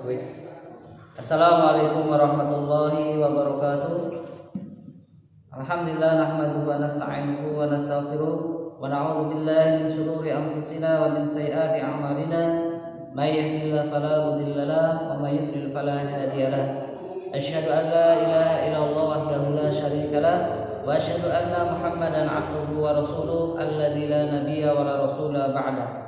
Wis. Assalamualaikum warahmatullahi wabarakatuh. Alhamdulillah nahmaduhu wa nasta'inuhu wa nastaghfiruh wa na'udzu billahi min shururi anfusina wa min sayyiati a'malina. May yahdihillahu fala mudilla lahu wa may yudlil fala hadiya lahu. Asyhadu an la ilaha illallah wahdahu la syarika lahu wa asyhadu anna Muhammadan 'abduhu wa rasuluh alladzi la nabiyya wa la rasula ba'da.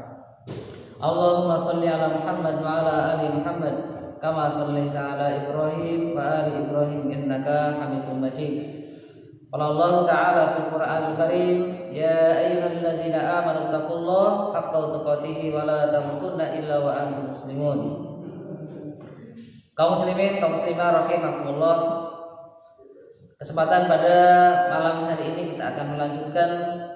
Allahumma shalli ala Muhammad wa ala ali Muhammad kama shallaita ala Ibrahim wa ali Ibrahim innaka Hamidum Majid. Qala Allah ta'ala fil Qur'anil Karim, ya ayyuhalladzina amanu taqullaha haqqa tuqatih wa la tamutunna illa wa antum muslimun. Kaum muslimin, kaum muslimah rahimakumullah. Kesempatan pada malam hari ini kita akan melanjutkan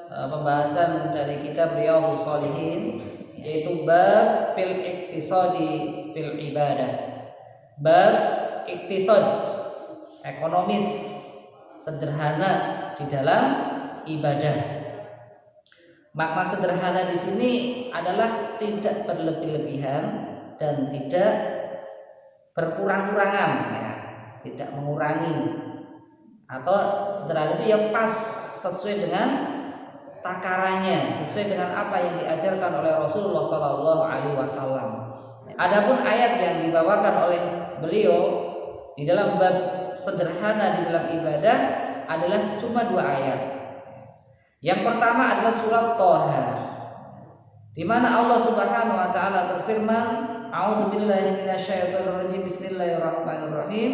pembahasan dari kitab Riyadhus Shalihin, yaitu bab fil iktisadi fil ibadah. Bab iktisad, ekonomis sederhana di dalam ibadah. Makna sederhana di sini adalah tidak berlebih-lebihan dan tidak berkurang-kurangan, ya, tidak mengurangi. Atau sederhana itu yang pas, sesuai dengan takarannya, sesuai dengan apa yang diajarkan oleh Rasulullah SAW. Adapun ayat yang dibawakan oleh beliau di dalam bab sederhana di dalam ibadah adalah cuma 2 ayat. Yang pertama adalah surat Thaha, di mana Allah Subhanahu wa taala berfirman, a'udzubillahi minasyaitonirrajim, bismillahirrahmanirrahim.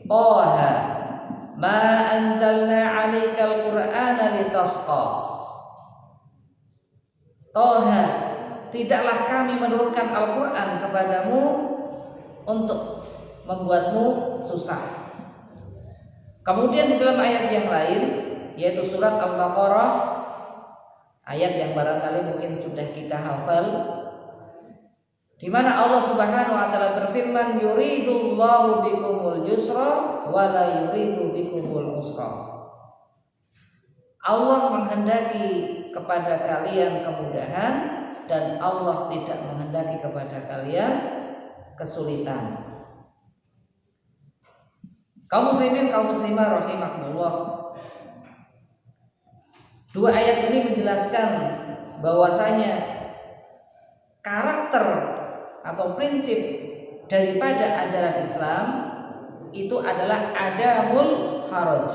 Thaha ma anzalna 'alaikal qur'ana litashqa. Thaha, tidaklah kami menurunkan Al-Qur'an kepadamu untuk membuatmu susah. Kemudian di dalam ayat yang lain, yaitu surat Al-Baqarah, ayat yang barangkali mungkin sudah kita hafal, di mana Allah Subhanahu wa taala berfirman, yuridullahu bikumul yusra wa la yuridu bikumul usra. Allah menghendaki kepada kalian kemudahan dan Allah tidak menghendaki kepada kalian kesulitan. Kaum muslimin, kaum muslimah rahimakumullah. 2 ayat ini menjelaskan bahwasanya karakter atau prinsip daripada ajaran Islam itu adalah adamul haraj.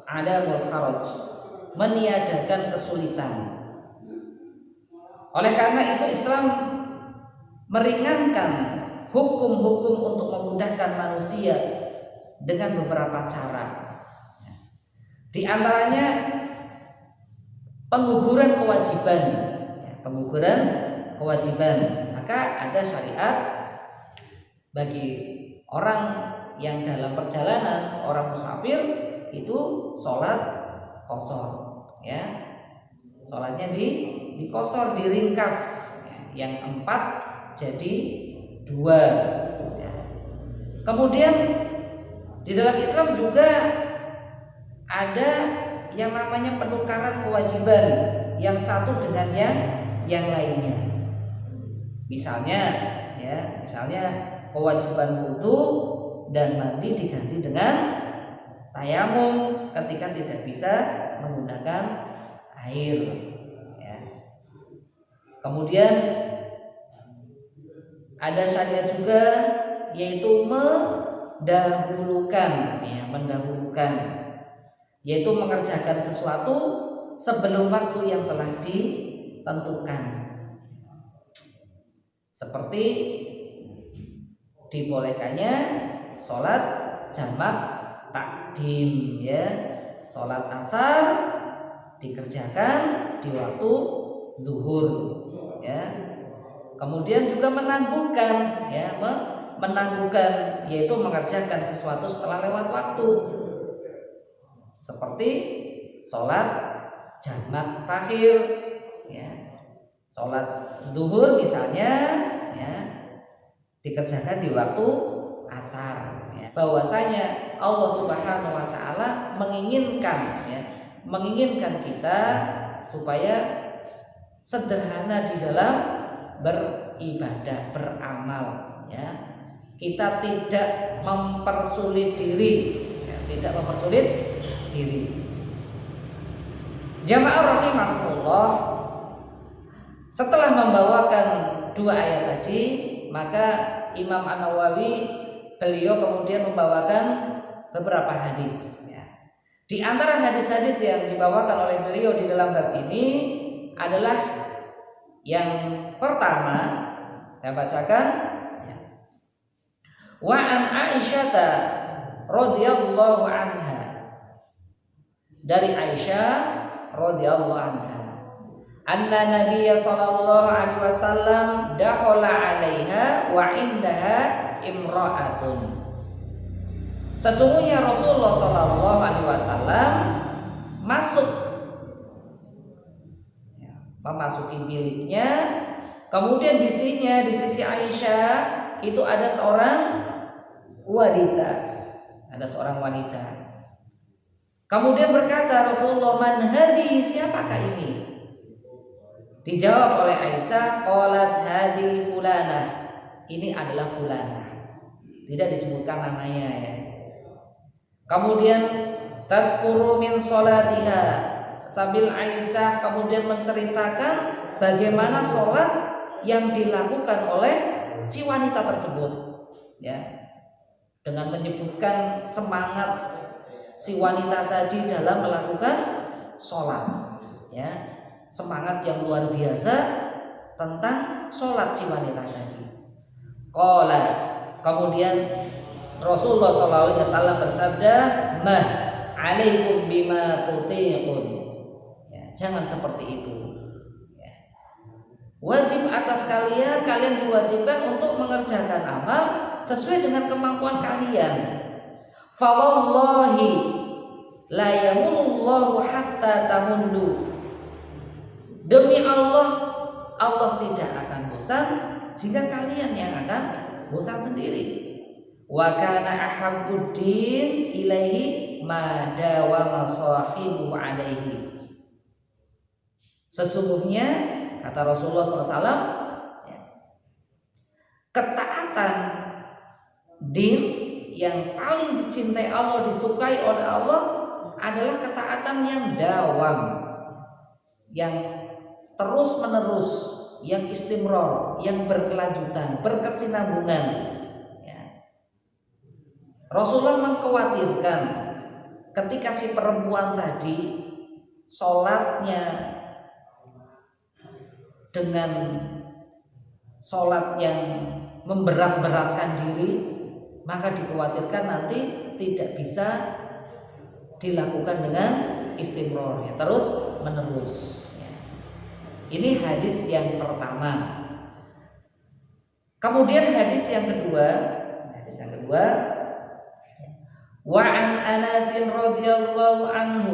Adamul haraj, meniadakan kesulitan. Oleh karena itu Islam meringankan hukum-hukum untuk memudahkan manusia dengan beberapa cara. Di antaranya pengguguran kewajiban. Pengguguran kewajiban. Maka ada syariat bagi orang yang dalam perjalanan, seorang musafir itu sholat qashar, ya. Sholatnya dikosor, diringkas, ya. Yang 4 jadi 2, ya. Kemudian di dalam Islam juga ada yang namanya penukaran kewajiban yang satu dengan yang lainnya. Misalnya kewajiban wudu dan mandi diganti dengan tayamum ketika tidak bisa menggunakan air, ya. Kemudian ada syariat juga, yaitu mendahulukan, yaitu mengerjakan sesuatu sebelum waktu yang telah ditentukan. Seperti dibolehkannya sholat jamak takdim, ya. Sholat asar dikerjakan di waktu zuhur, ya. Kemudian juga menangguhkan, ya, menangguhkan, yaitu mengerjakan sesuatu setelah lewat waktu, seperti sholat jamak takhir, ya. Sholat zuhur misalnya, ya, dikerjakan di waktu asar, ya. Bahwasanya Allah Subhanahu wa taala menginginkan kita supaya sederhana di dalam beribadah, beramal, ya. kita tidak mempersulit diri, ya, tidak mempersulit diri. Jamaah rahimakumullah, setelah membawakan dua ayat tadi, maka Imam An-Nawawi beliau kemudian membawakan beberapa hadis. Ya. Di antara hadis-hadis yang dibawakan oleh beliau di dalam bab ini adalah yang pertama, saya bacakan. Wa an Aisyah radhiyallahu anha, dari Aisyah radhiyallahu anha, anna Nabiy sallallahu alaihi wasallam dakhala 'alaiha wa indaha imra'atun. Sesungguhnya Rasulullah sallallahu alaihi wasallam memasuki biliknya, kemudian di sisi Aisyah itu ada seorang wanita. Kemudian berkata Rasulullah, man hadi, siapakah ini? Dijawab oleh Aisyah, qalat hadi fulanah, ini adalah fulanah. Tidak disebutkan namanya ya. Kemudian tadkuru min salatiha, sambil Aisyah kemudian menceritakan bagaimana sholat yang dilakukan oleh si wanita tersebut, ya, dengan menyebutkan semangat si wanita tadi dalam melakukan sholat, ya, semangat yang luar biasa tentang sholat si wanita tadi. Qala, kemudian Rasulullah SAW bersabda, mah alaikum bima tutiqun, ya, jangan seperti itu. Wajib atas kalian diwajibkan untuk mengerjakan amal sesuai dengan kemampuan kalian. Fa wallahi la yamullahu hatta tamundu. Demi Allah, Allah tidak akan bosan jika kalian yang akan bosan sendiri. Wa kana ahabbud din ilaihi ma dawama sahibu alaihi. Sesungguhnya kata Rasulullah SAW, ketaatan din yang paling dicintai Allah, disukai oleh Allah adalah ketaatan yang dawam, yang terus menerus, yang istimror, yang berkelanjutan, berkesinambungan. Ya. Rasulullah mengkhawatirkan ketika si perempuan tadi sholatnya dengan sholat yang memberat-beratkan diri, maka dikhawatirkan nanti tidak bisa dilakukan dengan istimror, ya, terus menerus. Ya. Ini hadis yang pertama. Kemudian hadis yang kedua, wa an Anas radhiyallahu anhu,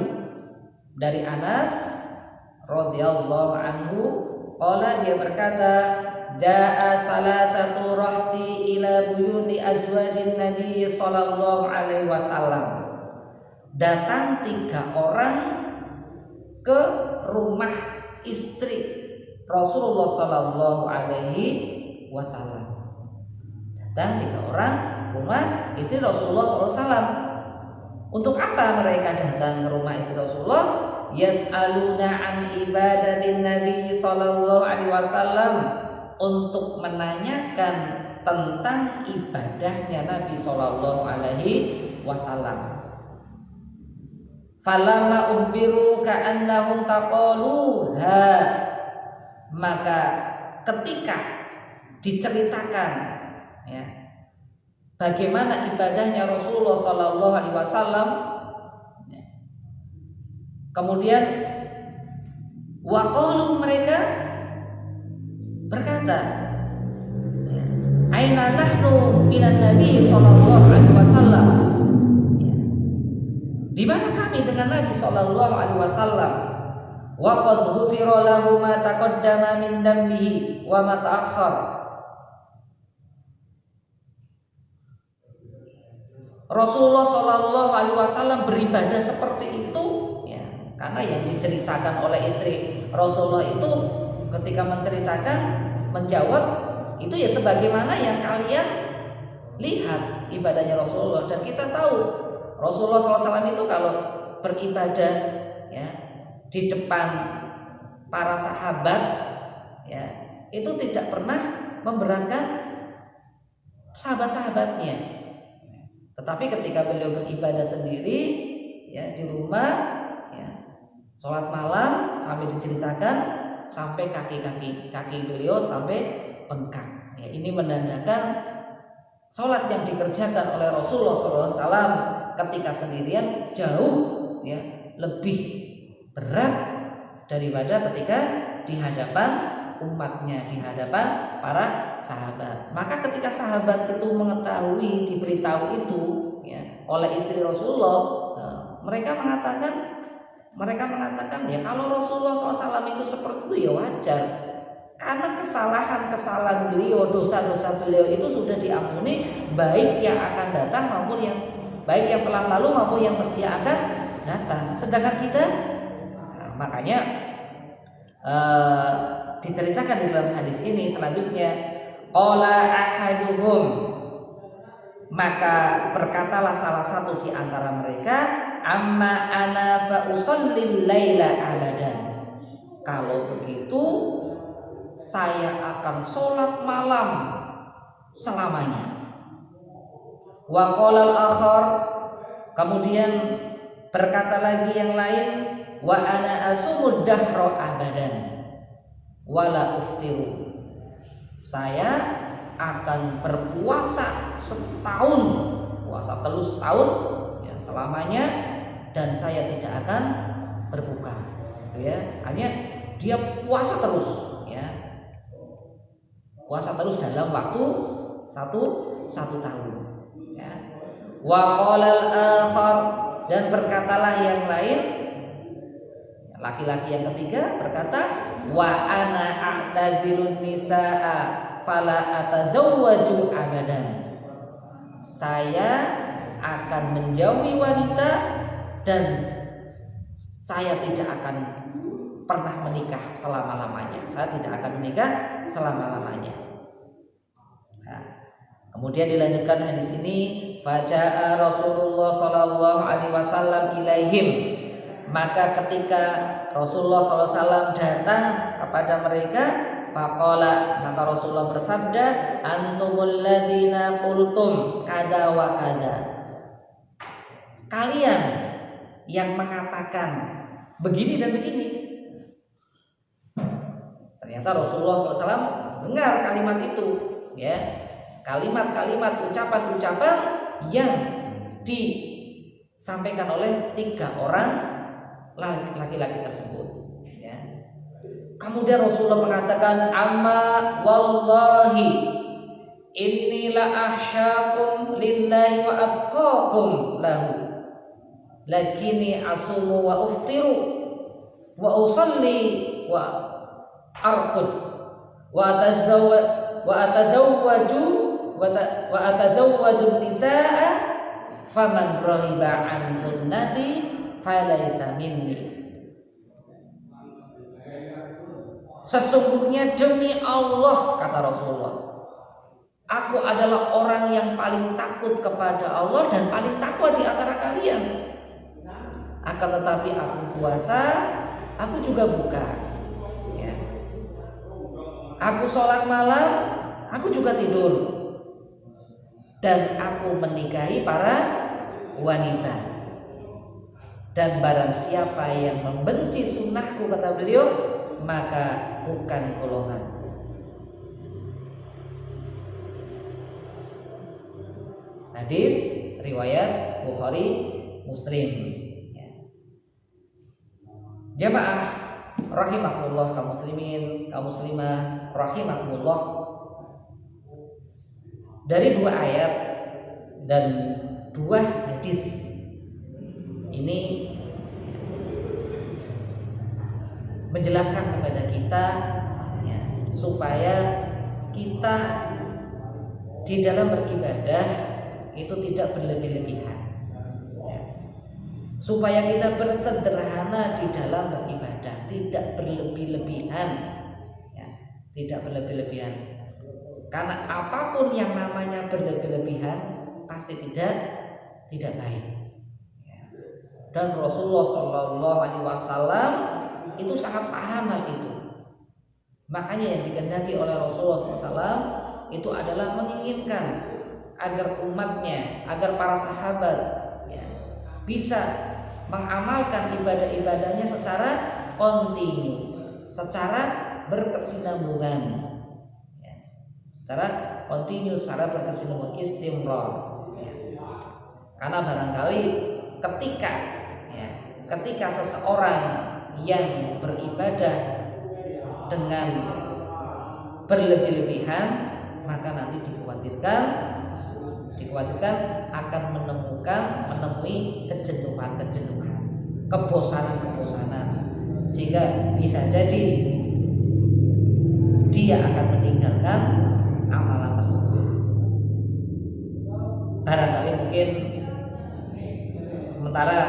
dari Anas radhiyallahu anhu, qala, dia berkata, jaa salasatu rahti ila buyuti azwajin Nabi sallallahu alaihi wasallam. Datang 3 orang ke rumah istri Rasulullah sallallahu alaihi wasallam. Datang 3 orang rumah istri Rasulullah sallallahu alaihi wasallam. Untuk apa mereka datang ke rumah istri Rasulullah? Yas'aluna an ibadatin Nabi sallallahu alaihi wasallam, untuk menanyakan tentang ibadahnya Nabi sallallahu alaihi wasallam. Falamma uhbiru ka'annahum taqaluha, maka ketika diceritakan, ya, bagaimana ibadahnya Rasulullah sallallahu alaihi wasallam, kemudian waqalu, mereka berkata, aina nahnu minan Nabi sallallahu alaihi wasallam, di mana kami dengan Nabi sallallahu alaihi wasallam, wa qad ghufira lahu ma taqaddama min dambihi wa ma ta'akhkhar. Rasulullah sallallahu alaihi wasallam beribadah seperti itu, karena yang diceritakan oleh istri Rasulullah itu ketika menceritakan, menjawab itu ya sebagaimana yang kalian lihat ibadahnya Rasulullah, dan kita tahu Rasulullah SAW itu kalau beribadah ya di depan para sahabat ya itu tidak pernah memberatkan sahabat-sahabatnya. Tetapi ketika beliau beribadah sendiri ya di rumah ya, sholat malam sampai diceritakan sampai kaki beliau sampai bengkak. Ya, ini menandakan sholat yang dikerjakan oleh Rasulullah SAW ketika sendirian jauh ya lebih berat daripada ketika di hadapan umatnya, di hadapan para sahabat. Maka ketika sahabat itu mengetahui, diberitahu itu ya oleh istri Rasulullah, mereka mengatakan ya kalau Rasulullah SAW itu seperti itu ya wajar, karena kesalahan beliau, dosa-dosa beliau itu sudah diampuni, baik yang akan datang maupun yang baik yang telah lalu maupun yang akan datang. Sedangkan kita makanya diceritakan di dalam hadis ini selanjutnya, qala ahaduhum, maka berkatalah salah satu di antara mereka, amma ana fa usallil laila abadan, kalau begitu saya akan sholat malam selamanya. Wa qala al-akhar, kemudian berkata lagi yang lain, wa ana asumud dahra abadan wala uftiru, saya akan berpuasa setahun, puasa terus setahun ya selamanya, dan saya tidak akan berbuka gitu ya. Hanya dia puasa terus ya, puasa terus dalam waktu satu tahun ya. Wa qala al-akhar, dan berkatalah yang lain, laki-laki yang ketiga berkata, wa ana a'tazilun nisaa fala atazawwaju abadan, saya akan menjauhi wanita dan saya tidak akan pernah menikah selama-lamanya. Saya tidak akan menikah selama-lamanya. Nah, kemudian dilanjutkan hadis ini, faja'a Rasulullah sallallahu alaihi wasallam ilaihim, maka ketika Rasulullah SAW datang kepada mereka, faqala, maka Rasulullah bersabda, antumul ladzina qultum kada wa kada, kalian yang mengatakan begini dan begini. Ternyata Rasulullah SAW dengar kalimat itu ya, kalimat-kalimat, ucapan-ucapan yang disampaikan oleh 3 orang laki-laki tersebut ya. Kemudian Rasulullah mengatakan, amma wallahi inni la ahsyakum lillahi wa atqakum lahu, lakini asumu wa uftiru wa usalli wa arqud wa atazawwaju nisaa faman rahiba an sunnati falaysa minni. Sesungguhnya demi Allah, kata Rasulullah, aku adalah orang yang paling takut kepada Allah dan paling takwa di antara kalian. Akan tetapi aku puasa, aku juga buka ya. Aku sholat malam, aku juga tidur, dan aku menikahi para wanita. Dan barang siapa yang membenci sunnahku, kata beliau, maka bukan golonganku. Hadis riwayat Bukhari Muslim ya. Jamaah rahimakumullah, kaum muslimin, kaum muslimah rahimakumullah, dari 2 ayat dan 2 hadis ini menjelaskan kepada kita ya, supaya kita di dalam beribadah itu tidak berlebih-lebihan ya. Supaya kita bersederhana di dalam beribadah, tidak berlebih-lebihan ya, tidak berlebih-lebihan. Karena apapun yang namanya berlebihan pasti tidak baik. Dan Rasulullah Shallallahu Alaihi Wasallam itu sangat paham hal itu. Makanya yang dikehendaki oleh Rasulullah SAW itu adalah menginginkan agar umatnya, agar para sahabat ya, bisa mengamalkan ibadah-ibadahnya secara kontinu, secara berkesinambungan, ya, secara kontinu, secara berkesinambungan, istimrar. Ya. Karena barangkali ketika seseorang yang beribadah dengan berlebih-lebihan, maka nanti dikhawatirkan akan menemui kejenuhan, kebosanan, sehingga bisa jadi dia akan meninggalkan amalan tersebut. Barangkali mungkin sementara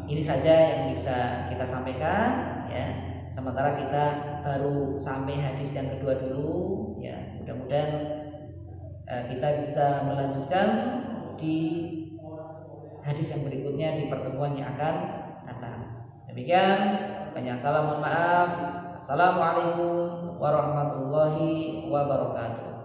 ini saja yang bisa kita sampaikan, ya. Sementara kita baru sampai hadis yang kedua dulu, ya. Mudah-mudahan kita bisa melanjutkan di hadis yang berikutnya di pertemuan yang akan datang. Demikian, banyak salam, mohon maaf. Assalamualaikum warahmatullahi wabarakatuh.